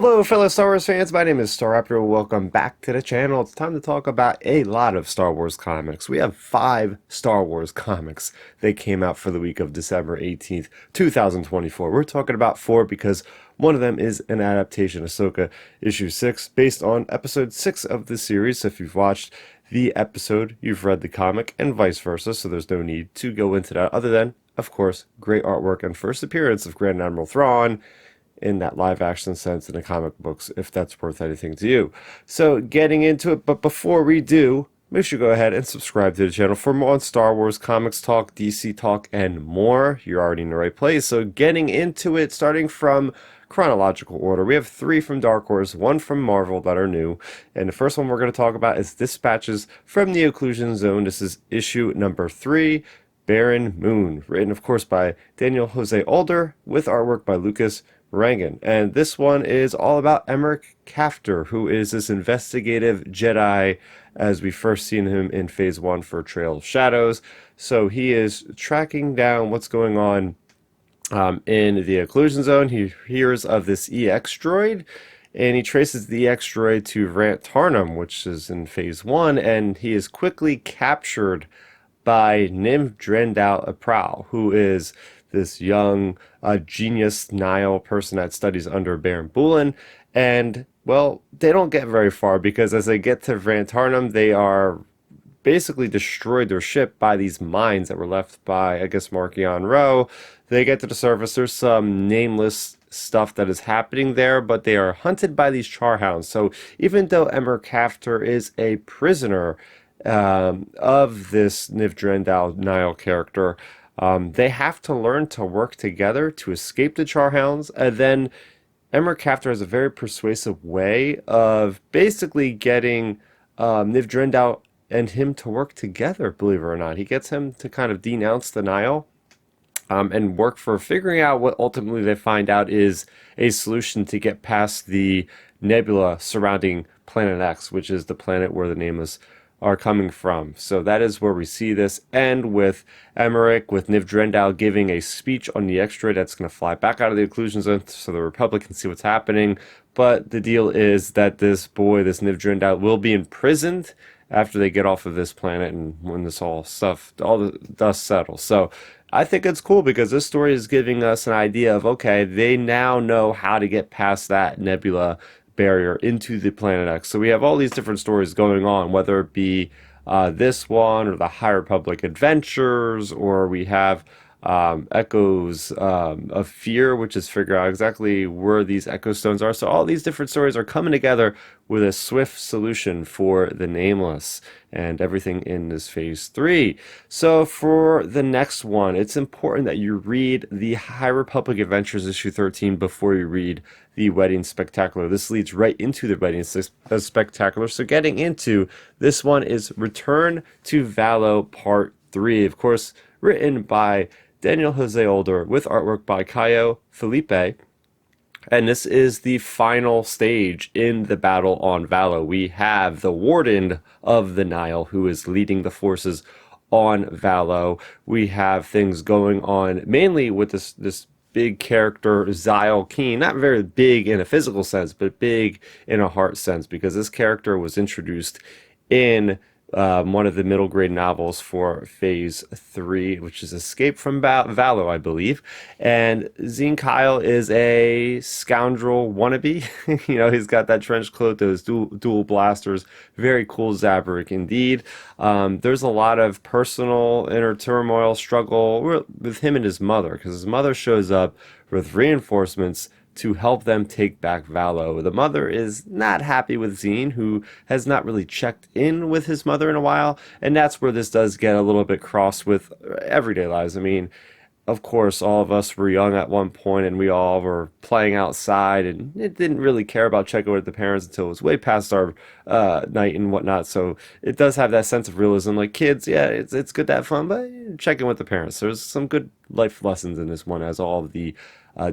Hello, fellow Star Wars fans. My name is Star Raptor. Welcome back to the channel. It's time to talk about a lot of Star Wars comics. We have 5 Star Wars comics that came out for the week of December 18th, 2024. We're talking about 4 because one of them is an adaptation, Ahsoka issue 6, based on episode 6 of the series. So if you've watched the episode, you've read the comic, and vice versa. So there's no need to go into that other than, of course, great artwork and first appearance of Grand Admiral Thrawn in that live action sense in the comic books, if that's worth anything to you. So getting into it, but before we do, make sure you go ahead and subscribe to the channel for more on Star Wars, comics talk, DC talk, and more. You're already in the right place. So getting into it, starting from chronological order, we have 3 from Dark Horse, 1 from Marvel that are new, and the first one we're going to talk about is Dispatches from the Occlusion Zone. This is issue number 3, Baron Moon, written of course by Daniel Jose Older, with artwork by Lucas Rangan. And this one is all about Emerick Caftor, who is this investigative Jedi, as we first seen him in Phase 1 for Trail of Shadows. So he is tracking down what's going on in the Occlusion Zone. He hears of this EX droid, and he traces the EX droid to Rant Tarnum, which is in Phase 1, and he is quickly captured by Niv Drendow, who is this young genius Nihil person that studies under Baron Bulin. And, well, they don't get very far because as they get to Rantarnum, they are basically destroyed their ship by these mines that were left by, I guess, Marchion Ro. They get to the surface. There's some nameless stuff that is happening there, but they are hunted by these charhounds. So even though Emerick Caftor is a prisoner of this Niv Drendow Nihil character, they have to learn to work together to escape the charhounds, and then Emerick Caftor has a very persuasive way of basically getting Niv Drendow and him to work together, believe it or not. He gets him to kind of denounce the Nihil and work for figuring out what ultimately they find out is a solution to get past the nebula surrounding Planet X, which is the planet where the Nameless are coming from. So that is where we see this end with Emerick, with Niv Drendow giving a speech on the X-Droid that's going to fly back out of the Occlusion Zone so the Republic can see what's happening. But the deal is that this boy, this Niv Drendow, will be imprisoned after they get off of this planet and when this all the dust settles. So I think it's cool because this story is giving us an idea of, okay, they now know how to get past that nebula barrier into the Planet X. So we have all these different stories going on, whether it be this one or the High Republic Adventures, or we have Echoes of Fear, which is figure out exactly where these Echo Stones are. So all these different stories are coming together with a swift solution for the Nameless and everything in this Phase 3. So for the next one, it's important that you read the High Republic Adventures issue 13 before you read the Wedding Spectacular. This leads right into the Wedding Spectacular. So getting into this one is Return to Valo Part 3. Of course, written by Daniel Jose Older with artwork by Caio Felipe. And this is the final stage in the battle on Valo. We have the Warden of the Nihil, who is leading the forces on Valo. We have things going on mainly with this big character, Zyle Keen. Not very big in a physical sense, but big in a heart sense, because this character was introduced in one of the middle grade novels for Phase 3, which is Escape from Valo, I believe. And Zeen Kyle is a scoundrel wannabe. You know, he's got that trench coat, those dual blasters. Very cool Zabrak indeed. There's a lot of personal inner turmoil, struggle with him and his mother, because his mother shows up with reinforcements to help them take back Valo. The mother is not happy with Zeen, who has not really checked in with his mother in a while, and that's where this does get a little bit cross with everyday lives. I mean, of course, all of us were young at one point, and we all were playing outside, and it didn't really care about checking with the parents until it was way past our night and whatnot. So it does have that sense of realism. Like, kids, yeah, it's good to have fun, but check in with the parents. There's some good life lessons in this one, as all of the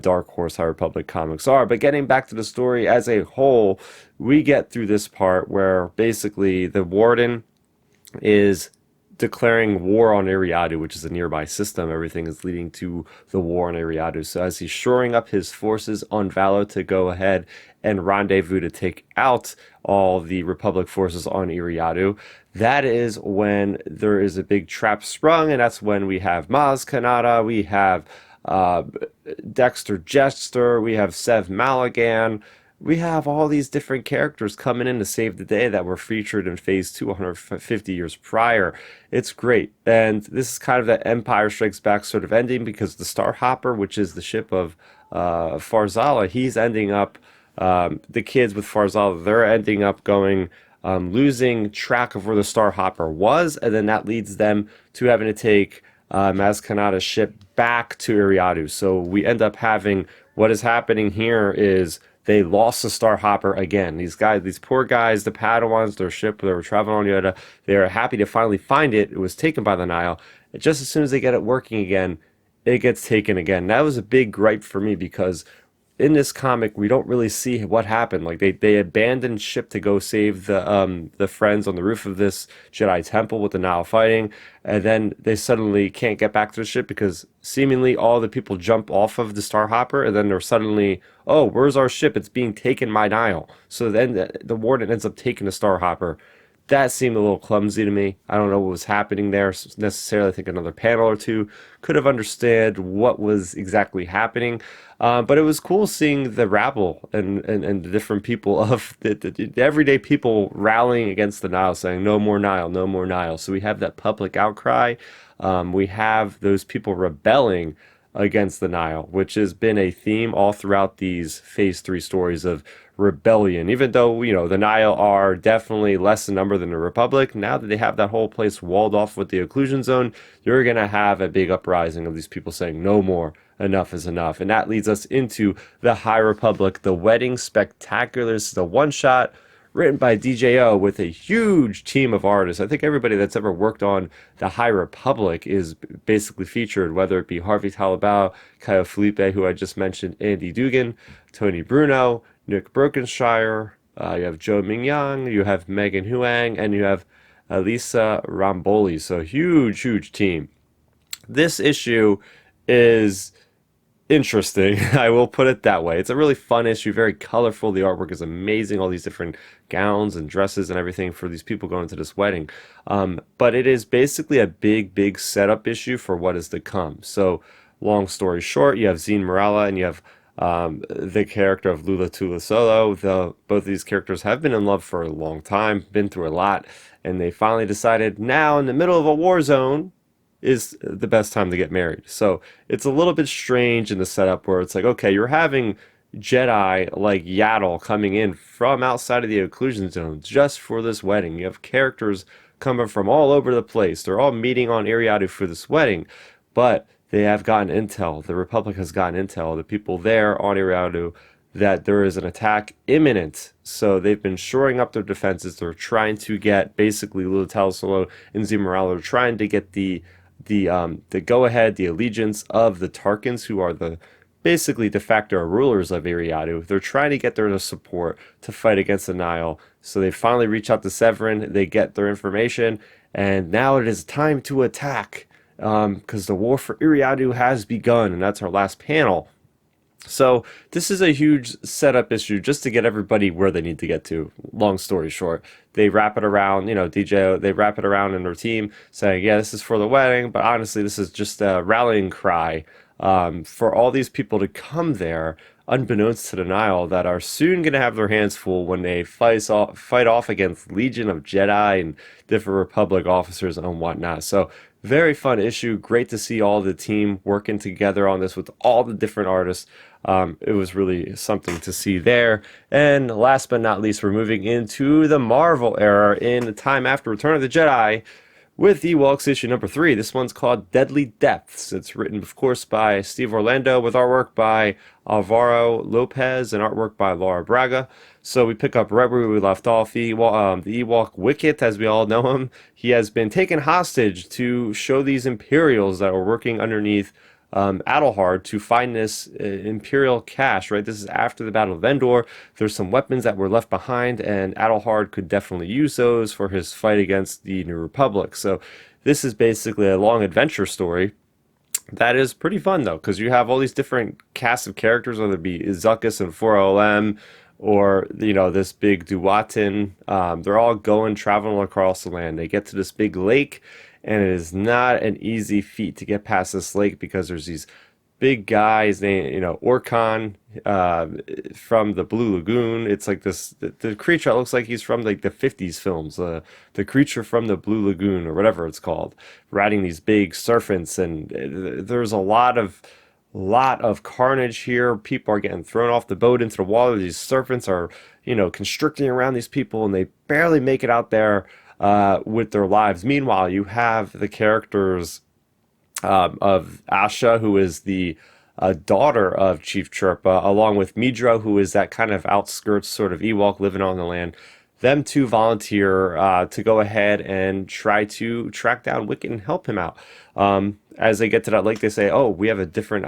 Dark Horse High Republic comics are. But getting back to the story as a whole, we get through this part where basically the Warden is declaring war on Eriadu, which is a nearby system. Everything is leading to the war on Eriadu. So as he's shoring up his forces on Valo to go ahead and rendezvous to take out all the Republic forces on Eriadu, that is when there is a big trap sprung, and that's when we have Maz Kanata, we have uh, Dexter Jester, we have Sev Malagan, we have all these different characters coming in to save the day that were featured in Phase 2 150 years prior. It's great. And this is kind of the Empire Strikes Back sort of ending because the Star Hopper, which is the ship of Farzala, he's ending up, the kids with Farzala, they're ending up going, losing track of where the Star Hopper was, and then that leads them to having to take Maz Kanata's ship back to Eriadu. So we end up having what is happening here is they lost the Star Hopper again. These guys, these poor guys, the Padawans, their ship, they were traveling on Yoda. They are happy to finally find it. It was taken by the Nihil. And just as soon as they get it working again, it gets taken again. That was a big gripe for me because in this comic we don't really see what happened. Like they abandoned ship to go save the friends on the roof of this Jedi temple with the Nihil fighting, and then they suddenly can't get back to the ship because seemingly all the people jump off of the Star Hopper, and then they're suddenly, oh, where's our ship? It's being taken by Nihil. So then the warden ends up taking the Star Hopper. That seemed a little clumsy to me. I don't know what was happening there necessarily. I think another panel or two could have understood what was exactly happening. But it was cool seeing the rabble and the different people of the everyday people rallying against the Nihil, saying, no more Nihil, no more Nihil. So we have that public outcry. We have those people rebelling against the Nihil, which has been a theme all throughout these Phase 3 stories of rebellion. Even though, you know, the Nihil are definitely less in number than the Republic, now that they have that whole place walled off with the Occlusion Zone, you're going to have a big uprising of these people saying, no more, enough is enough. And that leads us into the High Republic, the Wedding Spectacular. This is a one-shot written by DJO with a huge team of artists. I think everybody that's ever worked on the High Republic is basically featured, whether it be Harvey Talabau, Kyle Felipe, who I just mentioned, Andy Dugan, Tony Bruno, Nick Brokenshire, you have Joe Mingyang, you have Megan Huang, and you have Elisa Ramboli. So huge, huge team. This issue is interesting. I will put it that way. It's a really fun issue, very colorful. The artwork is amazing. All these different gowns and dresses and everything for these people going to this wedding. But it is basically a big, big setup issue for what is to come. So long story short, you have Zeen Mrala and you have the character of Lula Talisolo. Both of these characters have been in love for a long time, been through a lot, and they finally decided now in the middle of a war zone is the best time to get married. So it's a little bit strange in the setup where it's like, okay, you're having Jedi like Yaddle coming in from outside of the Occlusion Zone just for this wedding. You have characters coming from all over the place. They're all meeting on Eriadu for this wedding, but they have gotten intel. The Republic has gotten intel. The people there on Eriadu that there is an attack imminent. So they've been shoring up their defenses. They're trying to get basically Lula Talisolo and Zeen Mrala. They're trying to get the go-ahead, the allegiance of the Tarkans, who are the basically de facto rulers of Eriadu. They're trying to get their support to fight against the Nihil. So they finally reach out to Severin, they get their information, and now it is time to attack, because the war for Eriadu has begun, and that's our last panel. So this is a huge setup issue just to get everybody where they need to get to. Long story short, they wrap it around, you know, DJ, they wrap it around in their team saying, yeah, this is for the wedding, but honestly, this is just a rallying cry for all these people to come there, unbeknownst to the Nihil, that are soon going to have their hands full when they fight off against Legion of Jedi and different Republic officers and whatnot. So very fun issue. Great to see all the team working together on this with all the different artists. It was really something to see there. And last but not least, we're moving into the Marvel era in the time after Return of the Jedi with Ewoks issue number 3. This one's called Deadly Depths. It's written, of course, by Steve Orlando with artwork by Alvaro Lopez and artwork by Laura Braga. So we pick up right where we left off. The Ewok Wicket, as we all know him, he has been taken hostage to show these Imperials that are working underneath Adelhard to find this Imperial cache, right? This is after the Battle of Endor. There's some weapons that were left behind, and Adelhard could definitely use those for his fight against the New Republic. So This is basically a long adventure story that is pretty fun though, because you have all these different casts of characters, whether it be Zuckus and 4LM, or this big Duatin. They're all traveling across the land. They get to this big lake, and it is not an easy feat to get past this lake because there's these big guys named Orkan from the Blue Lagoon. It's like the creature looks like he's from like the 50s films, the creature from the Blue Lagoon or whatever it's called, riding these big serpents, and there's a lot of carnage here. People are getting thrown off the boat into the water. These serpents are constricting around these people, and they barely make it out there with their lives. Meanwhile, you have the characters of Asha, who is the daughter of Chief Chirpa, along with Midro, who is that kind of outskirts sort of Ewok living on the land. Them two volunteer to go ahead and try to track down Wicket and help him out. As they get to that lake, they say, "Oh, we have a different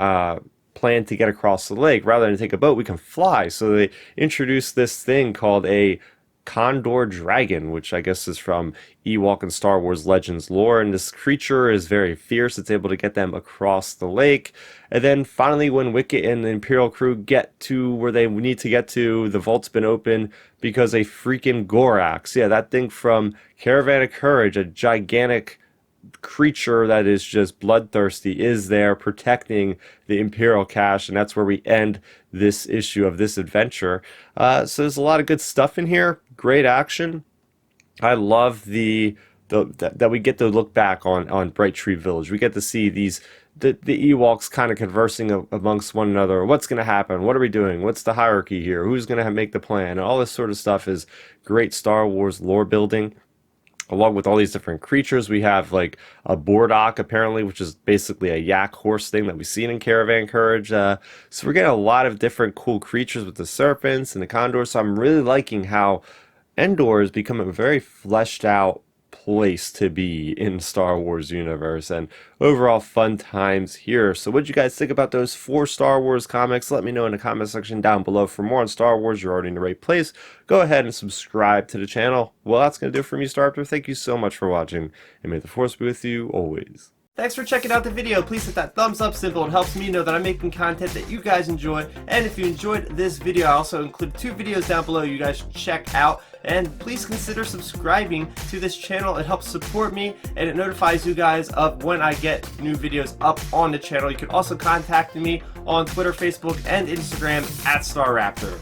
plan to get across the lake. Rather than take a boat, we can fly." So they introduce this thing called a Condor Dragon, which I guess is from Ewok and Star Wars Legends lore, and this creature is very fierce. It's able to get them across the lake. And then finally, when Wicket and the Imperial crew get to where they need to get to, the vault's been open because a freaking Gorax, that thing from Caravan of Courage, a gigantic creature that is just bloodthirsty, is there protecting the Imperial cache, and that's where we end this issue of this adventure. So there's a lot of good stuff in here. Great action. I love that we get to look back on Bright Tree Village. We get to see the Ewoks kind of conversing amongst one another. What's going to happen? What are we doing? What's the hierarchy here? Who's going to make the plan? And all this sort of stuff is great Star Wars lore building. Along with all these different creatures, we have like a Bordok, apparently, which is basically a yak horse thing that we've seen in Caravan Courage. So we're getting a lot of different cool creatures with the serpents and the condors. So I'm really liking how Endor has become a very fleshed out place to be in Star Wars universe, and overall fun times here. So what did you guys think about those 4 Star Wars comics? Let me know in the comment section down below. For more on Star Wars, you're already in the right place. Go ahead and subscribe to the channel. Well, that's going to do it for me, Star Raptor. Thank you so much for watching, and may the Force be with you always. Thanks for checking out the video. Please hit that thumbs up symbol. It helps me know that I'm making content that you guys enjoy. And if you enjoyed this video, I also include 2 videos down below you guys should check out. And please consider subscribing to this channel. It helps support me, and it notifies you guys of when I get new videos up on the channel. You can also contact me on Twitter, Facebook, and Instagram @StarRaptor.